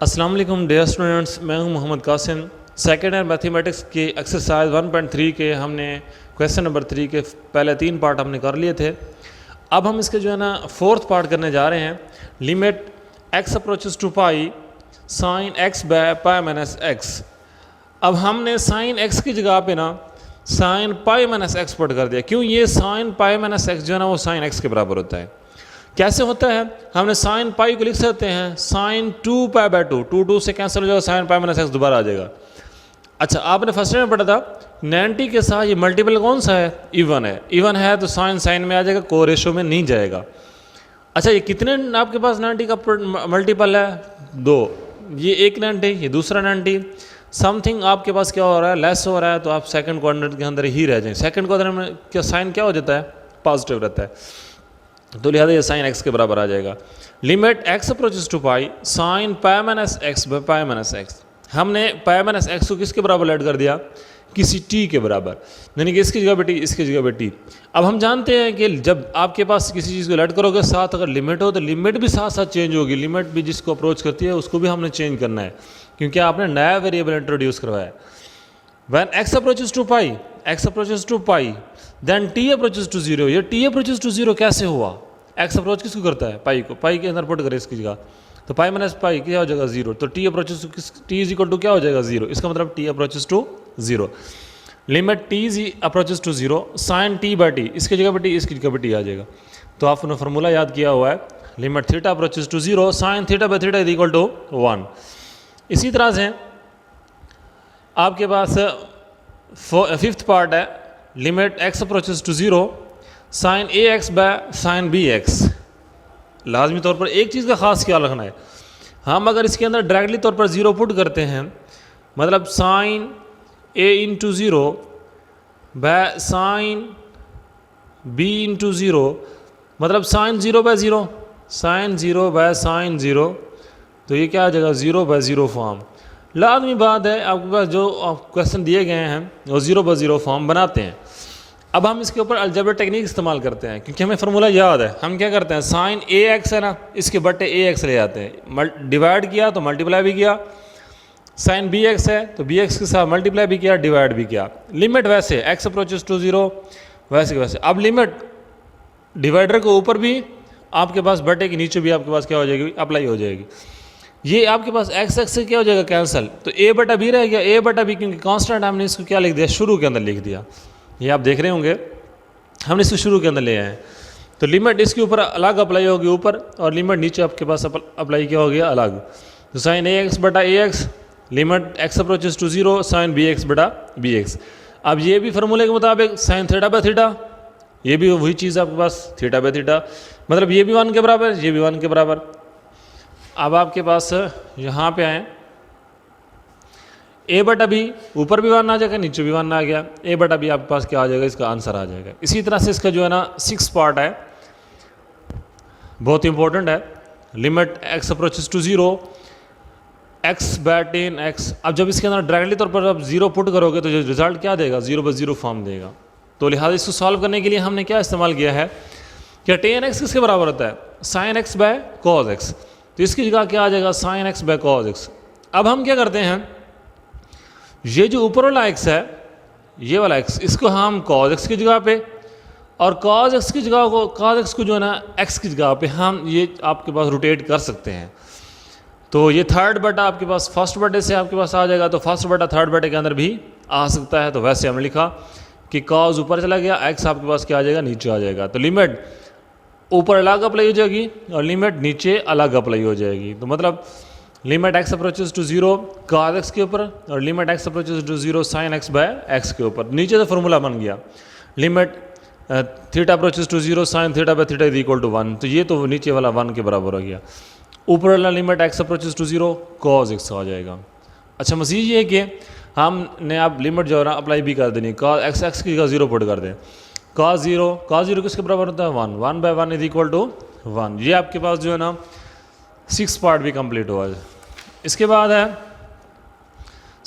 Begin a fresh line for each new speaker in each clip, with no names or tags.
अस्सलाम वालेकुम dear students, मैं हूं Mohammad Qasim. Second year mathematics की एक्सरसाइज 1.3 के हमने क्वेश्चन नंबर 3 के पहले 3 पार्ट हमने कर लिए थे। अब हम इसके जो है ना फोर्थ पार्ट करने जा रहे हैं। Limit x approaches to pi sine x by pi minus x. अब हमने साइन एक्स की जगह पे ना sine pi minus x put कर दिया। क्यों? ये साइन पाई माइनस एक्स जो है ना वो साइन एक्स के बराबर होता है। कैसे होता है? हमने साइन पाई को लिख सकते हैं साइन 2 पाई बाय 2, 2 से कैंसिल हो जाएगा, साइन पाई माइनस एक्स दोबारा आ जाएगा। अच्छा, आपने फर्स्ट में पढ़ा था 90 के साथ ये मल्टीपल कौन सा है? इवन है। इवन है तो साइन साइन में आ जाएगा, को रेशो में नहीं जाएगा। अच्छा, ये कितने आपके पास 90 का मल्टीपल है? 2। ये एक 90, ये दूसरा 90। समथिंग आपके पास क्या हो रहा है? लेस हो रहा है, तो आप सेकंड क्वाड्रेंट के अंदर ही रह जाएंगे। सेकंड क्वाड्रेंट में क्या साइन क्या हो जाता है? पॉजिटिव रहता है, तो लिहाजा ये साइन एक्स के बराबर आ जाएगा। Limit x approaches to pi sine pi minus x by pi minus x. हमने पाई माइनस एक्स को किसके बराबर ऐड कर दिया? किसी टी के बराबर, यानी कि इसकी जगह पे टी, इसकी जगह पे टी। अब हम जानते हैं कि जब आपके पास किसी चीज़ को ऐड करोगे साथ अगर लिमिट हो तो लिमिट भी साथ साथ चेंज होगी। लिमिट भी जिसको अप्रोच करती है उसको भी हमने चेंज करना है, क्योंकि आपने नया वेरिएबल इंट्रोड्यूस करवाया है। When x approaches to pi, x approaches to pi, then t approaches to 0। ये t approaches to 0 कैसे हुआ? x अप्रोच किसको करता है? पाई को। पाई के अंदर पुट करें इसकी जगह, तो पाई माइनस पाई क्या हो जाएगा? 0। तो t approaches to t is equal to क्या हो जाएगा? 0। इसका मतलब t approaches to 0। Limit t is approaches to 0 sine t by t, इसकी जगह पर t, इसकी जगह पर t आ जाएगा। तो आपने फार्मूला याद किया हुआ है, limit theta approaches to 0 sine theta by theta is equal to 1। इसी तरह से आपके पास फिफ्थ पार्ट है, limit x approaches to 0 sine A x by sine B x. लाजमी तौर पर एक चीज़ का ख़ास ख्याल रखना है, हम अगर इसके अंदर डायरेक्टली तौर पर 0 पुट करते हैं, मतलब sine a into 0 bye sine b into 0, मतलब sine 0 by 0, sine 0 bye sine 0, तो ये क्या आ जाएगा? 0 बाय 0 फॉर्म। लाजमी बात है, आपके पास जो क्वेश्चन दिए गए हैं वो 0 बाय 0 फॉर्म बनाते हैं। अब हम इसके ऊपर अलजेब्रा टेक्निक इस्तेमाल करते हैं, क्योंकि हमें फार्मूला याद है। हम क्या करते हैं, साइन ए एक्स है ना, इसके बट्टे ए एक्स ले जाते हैं, डिवाइड किया तो मल्टीप्लाई भी किया। साइन बी एक्स है तो बी एक्स के साथ मल्टीप्लाई भी किया, डिवाइड भी किया। लिमिट वैसे एक्स अप्रोचेस टू 0 वैसे के वैसे। अब लिमिट डिवाइडर के ऊपर भी आपके पास, बट्टे के नीचे भी आपके पास क्या हो जाएगी? अप्लाई हो जाएगी। ये आपके पास एक्स एक्स से क्या हो जाएगा? कैंसिल। तो ए बटा बी रह गया, ए बटा बी, क्योंकि कांस्टेंट हमने इसको क्या लिख दिया? शुरू के अंदर लिख दिया। ये आप देख रहे होंगे, हमने इसको शुरू के अंदर ले आए हैं। तो लिमिट इसके ऊपर अलग अप्लाई होगी ऊपर, और लिमिट नीचे आपके पास अप्लाई क्या हो गया? अलग। तो साइन ए एक्स बटा A X, limit x approaches to 0 sine B X बटा बी एक्स। अब ये भी फार्मूले के मुताबिक साइन थीटा बाय थीटा, ये भी वही चीज़ आपके पास थीटा बाय थीटा, मतलब ये भी 1 के बराबर, ये भी 1 के बराबर। अब आपके पास यहाँ पे आए, ए बटा बी ऊपर भी 1 आ जाएगा, नीचे भी 1 आ गया। ए बटा बी आपके पास क्या आ जाएगा? इसका आंसर आ जाएगा। इसी तरह से इसका जो है ना 6 पार्ट है, बहुत इंपॉर्टेंट है। Limit x approaches to 0 x by 10 x. अब जब इसके अंदर डायरेक्टली तौर पर आप 0 पुट करोगे तो जो रिजल्ट क्या देगा? 0 बाय 0 फॉर्म देगा। तो लिहाजा इसको सॉल्व करने के लिए हमने क्या इस्तेमाल किया है, क्या 10 एक्स किसके बराबर होता है? Sine x by cos x. तो इसकी जगह क्या आ जाएगा? Sine x by cos x. अब हम क्या करते हैं, ये जो ऊपर वाला एक्स है, ये वाला एक्स, इसको हम कॉज एक्स की जगह पे, और कॉज एक्स की जगह को, कॉज एक्स को जो है ना एक्स की जगह पे हम ये आपके पास रोटेट कर सकते हैं। तो ये थर्ड बटा आपके पास फर्स्ट बटे से आपके पास आ जाएगा, तो फर्स्ट बटा थर्ड बटे के अंदर भी आ सकता है। तो वैसे हमने लिखा कि कॉज ऊपर चला गया, एक्स आपके पास क्या आ जाएगा? नीचे आ जाएगा। तो लिमिट ऊपर अलग अप्लाई हो जाएगी और लिमिट नीचे अलग अप्लाई हो जाएगी। तो मतलब limit x approaches to 0 cos x के ऊपर, और limit x approaches to 0 sine x by x के ऊपर। नीचे तो फार्मूला बन गया, limit theta approaches to 0 sine theta by theta is equal to 1। तो ये तो नीचे वाला 1 के बराबर हो गया। ऊपर वाला limit x approaches to 0 cos X आ जाएगा। अच्छा, मज़ीद ये है कि हमने आप लिमिट जो है ना अप्लाई भी कर देनी, कॉस एक्स एक्स की जगह 0 पुट कर दें। कॉस 0 किसके बराबर होता है? 1। 1 बाय 1 इज इक्वल टू 1। ये आपके पास जो है ना 6 पार्ट भी कंप्लीट हुआ है। इसके बाद है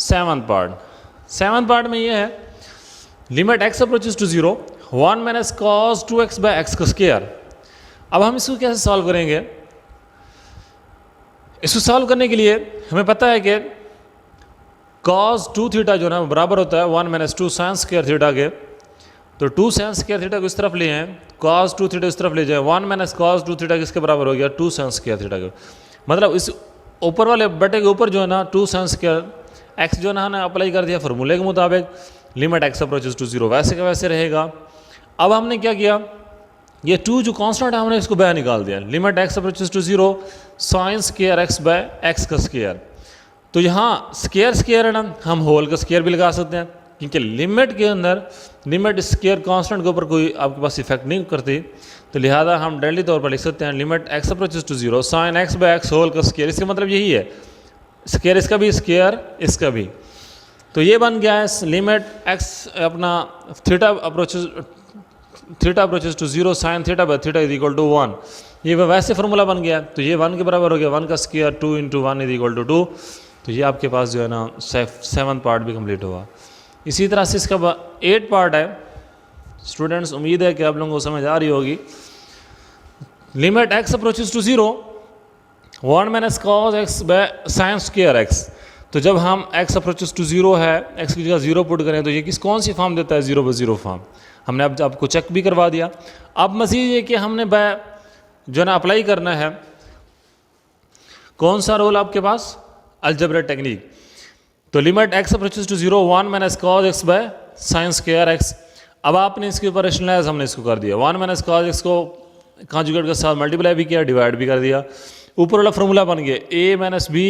7th पार्ट। 7th पार्ट में ये है, limit x approaches to 0 1 minus cos 2x by x का स्क्वायर। अब हम इसको कैसे सॉल्व करेंगे? इसको सॉल्व करने के लिए हमें पता है कि cos 2 थीटा जो है ना बराबर होता है 1 माइनस 2 साइन स्क्वायर थीटा के। तो 2 साइन स्क्वायर थीटा को इस तरफ ले हैं, cos 2 थीटा इस तरफ ले जाए, 1 माइनस cos 2 थीटा किसके बराबर हो गया 2 साइन स्क्वायर थीटा के। मतलब इस ऊपर वाले बटे के ऊपर जो है ना 2 साइन स्क्वायर एक्स जो है ना अप्लाई कर दिया फार्मूले के मुताबिक, लिमिट एक्स अप्रोचेस टू 0 वैसे का वैसे रहेगा। अब हमने क्या किया, ये 2 जो कांस्टेंट है हमने इसको बाहर निकाल दिया, limit x approaches to 0 sine square x by x का स्क्वायर। तो यहाँ स्क्वायर स्क्वायर है ना, हम होल का स्क्वायर भी लगा सकते हैं, क्योंकि लिमिट के अंदर लिमिट स्क्वायर कांस्टेंट के ऊपर कोई आपके पास इफेक्ट नहीं करती, तो लिहाजा हम डायरेक्टली तौर पर लिख सकते हैं limit x approaches to 0 sine x by x whole का स्क्वायर। इसका मतलब यही है, स्क्वायर इसका भी स्क्वायर इसका भी। तो ये बन गया है लिमिट एक्स अपना theta approaches to 0 sine theta by theta is equal to 1। ये वैसे फार्मूला बन गया, तो ये 1 के बराबर हो गया, 1 का square 2 into 1 is equal to 2। तो ये आपके पास जो है ना 7th पार्ट भी कंप्लीट हुआ। इसी तरह से इसका 8 पार्ट है। स्टूडेंट्स उम्मीद है कि आप लोगों को समझ आ रही होगी। Limit x approaches to 0 1 minus cos x by sine square x. तो जब हम एक्स अप्रोचेस टू 0 है, एक्स की जगह 0 पुट करें तो ये कौन सी फॉर्म देता है, 0/0 फॉर्म। हमने अब आपको चेक भी करवा दिया। अब मज़ीद ये कि हमने जो है ना अप्लाई करना है कौन सा रोल आपके पास, अलजेब्रा टेक्निक। तो limit x approaches to 0 1 minus cos x by sine square x. अब आपने इसके ऊपर रेशनलाइज हमने इसको कर दिया, 1 माइनस कॉस एक्स को कॉन्जुगेट के साथ मल्टीप्लाई भी किया, डिवाइड भी कर दिया। ऊपर वाला फॉर्मूला बन गया a minus b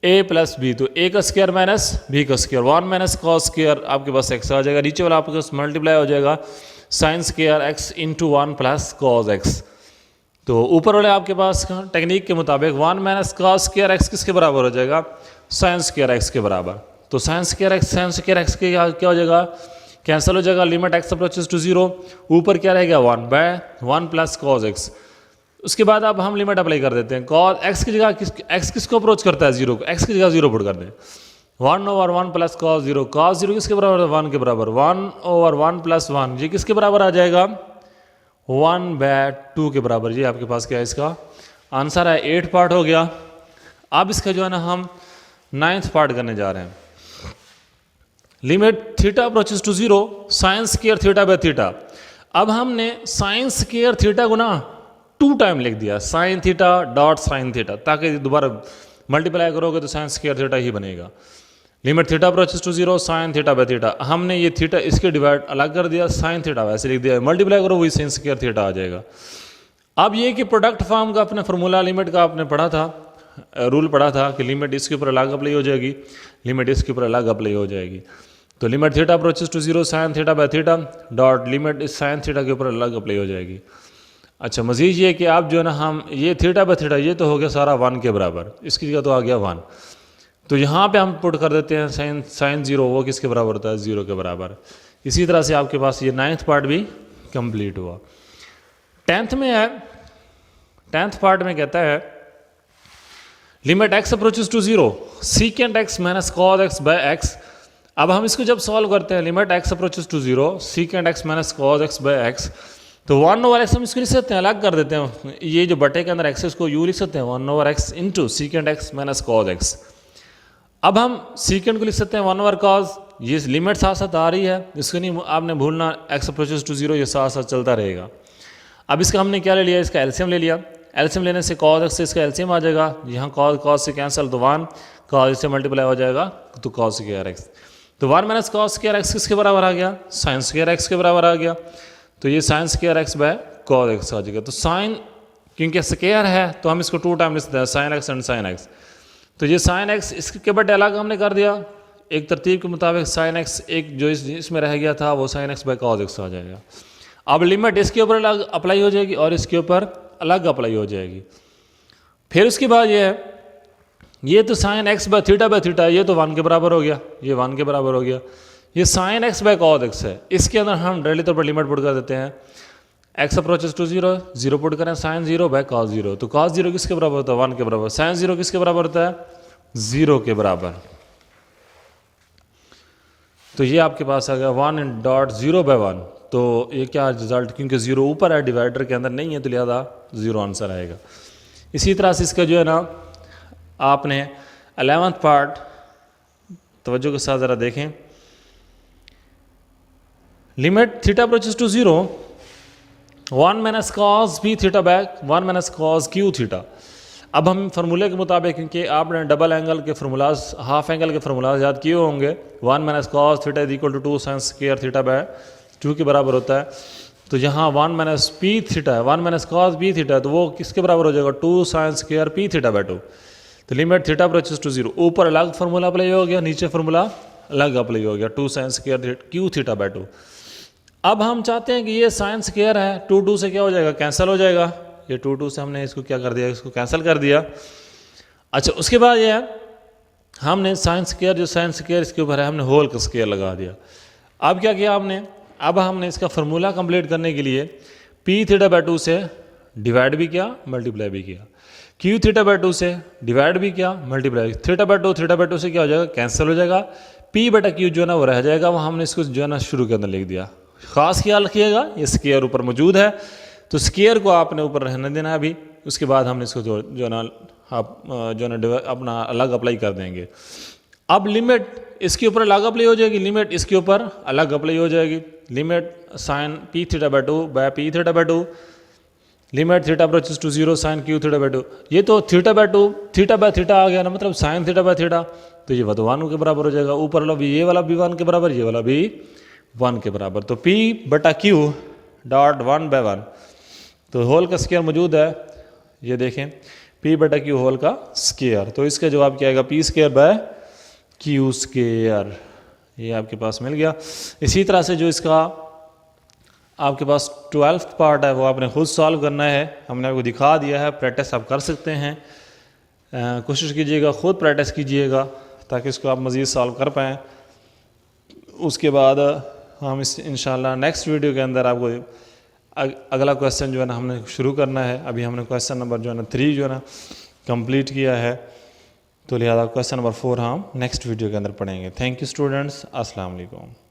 a plus b, तो a का स्क्वायर माइनस b का स्क्वायर, 1 माइनस कॉस स्क्वायर आपके पास x आ जाएगा, नीचे वाला आपके पास मल्टीप्लाई हो जाएगा sign square x into 1 plus cos x. तो ऊपर वाले आपके पास टेक्निक के मुताबिक 1 माइनस कॉस स्क्वायर एक्स किसके बराबर हो जाएगा, साइन स्क्वायर एक्स के बराबर। तो साइन स्क्वायर एक्स के क्या हो जाएगा, कैंसिल हो जाएगा। लिमिट एक्स अप्रोचेस टू 0 ऊपर क्या रहेगा 1 बाय 1 प्लस कॉस एक्स। उसके बाद अब हम लिमिट अप्लाई कर देते हैं, कॉस एक्स की जगह एक्स किसको अप्रोच करता है 0 को, एक्स की जगह 0 पुट कर दें, 1/1 प्लस कॉस 0। कॉस 0 किसके बराबर है 1 के बराबर, 1/1 प्लस 1 ये किसके बराबर आ जाएगा 1/2 के बराबर। ये आपके पास क्या है, इसका आंसर है 8 पार्ट हो गया। अब इसका जो है ना हम 9th पार्ट करने जा रहे हैं। Limit theta approaches to 0 sine square theta by theta. अब हमने साइन स्क्वायर थीटा को ना 2 टाइम लिख दिया, sine theta dot sine theta, ताकि दोबारा मल्टीप्लाई करोगे तो साइन स्क्वायर थीटा ही बनेगा। Limit theta approaches to 0 sine theta by theta. हमने ये थीटा इसके डिवाइड अलग कर दिया, साइन थीटा वैसे लिख दिया, मल्टीप्लाई करो वही साइन स्क्वायर थीटा आ जाएगा। अब ये कि प्रोडक्ट फॉर्म का अपना फार्मूला लिमिट का आपने पढ़ा था, रूल पढ़ा था कि लिमिट इसके ऊपर अलग अप्लाई हो जाएगी, लिमिट इसके ऊपर अलग अप्लाई हो जाएगी। तो limit theta approaches to 0 sine theta by theta dot limit इस साइन थीटा के ऊपर अलग अप्लाई हो जाएगी। अच्छा मज़ीद ये कि आप जो है ना हम ये थीटा बाय थीटा ये तो हो गया सारा 1 के बराबर, इसकी जगह तो आ गया 1। तो यहाँ पे हम पुट कर देते हैं साइन 0 वो किसके बराबर होता है 0 के बराबर। इसी तरह से आपके पास ये 9th पार्ट भी कंप्लीट हुआ। 10th में है, 10th पार्ट में कहता है limit x approaches to 0 secant x minus cos x by x. अब हम इसको जब सॉल्व करते हैं limit x approaches to 0 secant x minus cos x by x, तो 1/x हम इसको लिख सकते हैं, अलग कर देते हैं, ये जो बटे के अंदर एक्स है उसको यू लिख सकते हैं 1/x into secant x minus cos x. अब हम सीकेंट को लिख सकते हैं 1/cos, ये लिमिट साथ साथ आ रही है, इसको नहीं आपने भूलना, एक्स अप्रोचेस टू 0 ये साथ साथ चलता रहेगा। अब इसका हमने क्या ले लिया, इसका एलसीएम ले लिया, एलसीएम लेने से cos x से इसका एलसीएम आ जाएगा, यहाँ cos से कैंसिल तो 1, cos से मल्टीप्लाई हो जाएगा तो cos स्क्वायर x। तो 1 माइनस cos स्क्वायर x किसके बराबर आ गया, साइन स्क्वायर x के बराबर आ गया। तो ये sine square x by cos x आ जाएगा। तो साइन क्योंकि स्क्वायर है तो हम इसको 2 टाइम लिख सकते हैं, sine x and sine x। तो ये साइन x इसके बटे अलग हमने कर दिया एक तरतीब के मुताबिक, साइन x एक जो इसमें रह गया था वो sine x by cos x आ जाएगा। अब लिमिट इसके ऊपर अलग अप्लाई हो जाएगी और इसके ऊपर अलग अप्लाई हो जाएगी। फिर उसके बाद ये है, ये तो साइन x बाय थीटा ये तो 1 के बराबर हो गया, ये 1 के बराबर हो गया। ये sine x by cos x है, इसके अंदर हम डायरेक्टली तौर पर लिमिट पुट कर देते हैं, x अप्रोचेस टू 0 0 पुट करें साइन 0 बाय cos 0। तो cos 0 किसके बराबर होता है 1 के बराबर, साइन 0 किसके बराबर होता है 0 के बराबर। तो ये आपके पास आ गया 1.0/1। तो ये क्या रिजल्ट, क्योंकि 0 ऊपर है डिवाइडर के अंदर नहीं है तो लिहाजा 0 आंसर आएगा। इसी तरह से इसका जो है ना आपने 11th पार्ट तवज्जो के साथ ज़रा देखें। Limit theta approaches to 0, 1 minus cos b theta back 1 minus cos q theta. अब हम फार्मूले के मुताबिक, क्योंकि आपने डबल एंगल के फार्मूलाज, हाफ एंगल के फार्मूलाज याद किए होंगे, 1 minus cos theta is equal to 2 sine square theta by 2 के बराबर होता है। तो यहाँ 1 माइनस पी थीटा है, 1 माइनस कॉस बी थीटा है, तो वो किसके बराबर हो जाएगा 2 sine square P theta by 2। तो लिमिट थीटा अप्रोचेस टू 0, ऊपर अलग फार्मूला अप्लाई हो गया, नीचे फार्मूला अलग अप्लाई हो गया 2 sine square Q theta by 2। अब हम चाहते हैं कि ये साइन स्क्वायर है, 2 से क्या हो जाएगा, कैंसिल हो जाएगा। ये 2 से हमने इसको क्या कर दिया, इसको कैंसिल कर दिया। अच्छा, उसके बाद ये है हमने साइन स्क्वायर, जो साइन स्क्वायर इसके ऊपर है, हमने होल का स्क्वायर लगा दिया। अब क्या किया हमने, अब हमने इसका फार्मूला कंप्लीट करने के लिए पी थीटा बाय 2 से डिवाइड भी किया, मल्टीप्लाई भी किया, क्यू थीटा बाय 2 से डिवाइड भी किया, मल्टीप्लाई, थीटा बाय 2 से क्या हो जाएगा, कैंसिल हो जाएगा। पी बटा क्यू जो है ना वो रह जाएगा, वो हमने इसको जो है ना शुरू के अंदर लिख दिया। खास ख्याल रखिएगा ये स्क्वायर ऊपर मौजूद है, तो स्क्वायर को आपने ऊपर रहने देना है अभी। उसके बाद हमने इसको जो है ना आप जो है ना अपना अलग अप्लाई कर देंगे। अब लिमिट इसके ऊपर अलग अप्लाई हो जाएगी, लिमिट इसके ऊपर अलग अप्लाई हो जाएगी। Limit sine P theta by 2 by P theta by 2, limit theta approaches to 0 sine Q theta by 2। ये तो theta by 2 theta by theta आ गया ना, मतलब साइन थीटा बाय थीटा, तो ये 1 के बराबर हो जाएगा। ऊपर वाला भी, ये वाला भी 1 के बराबर, ये वाला भी 1 के बराबर। तो P बटा Q डॉट 1 बाय 1, तो होल का स्क्वायर मौजूद है, ये देखें P बटा Q होल का स्क्वायर। तो इसका जवाब क्या आएगा, P square by Q square, ये आपके पास मिल गया। इसी तरह से जो इसका आपके पास 12th पार्ट है वो आपने खुद सॉल्व करना है, हमने आपको दिखा दिया है, प्रैक्टिस आप कर सकते हैं। कोशिश कीजिएगा, खुद प्रैक्टिस कीजिएगा ताकि इसको आप मज़ीद सॉल्व कर पाएँ। उसके बाद हम इस इंशाल्लाह नेक्स्ट वीडियो के अंदर आपको अगला क्वेश्चन जो है ना हमने शुरू करना है। अभी हमने क्वेश्चन नंबर जो है ना 3 जो है ना कंप्लीट किया है, तो लिहाजा क्वेश्चन नंबर 4 हम नेक्स्ट वीडियो के अंदर पढ़ेंगे। थैंक यू स्टूडेंट्स, अस्सलाम वालेकुम।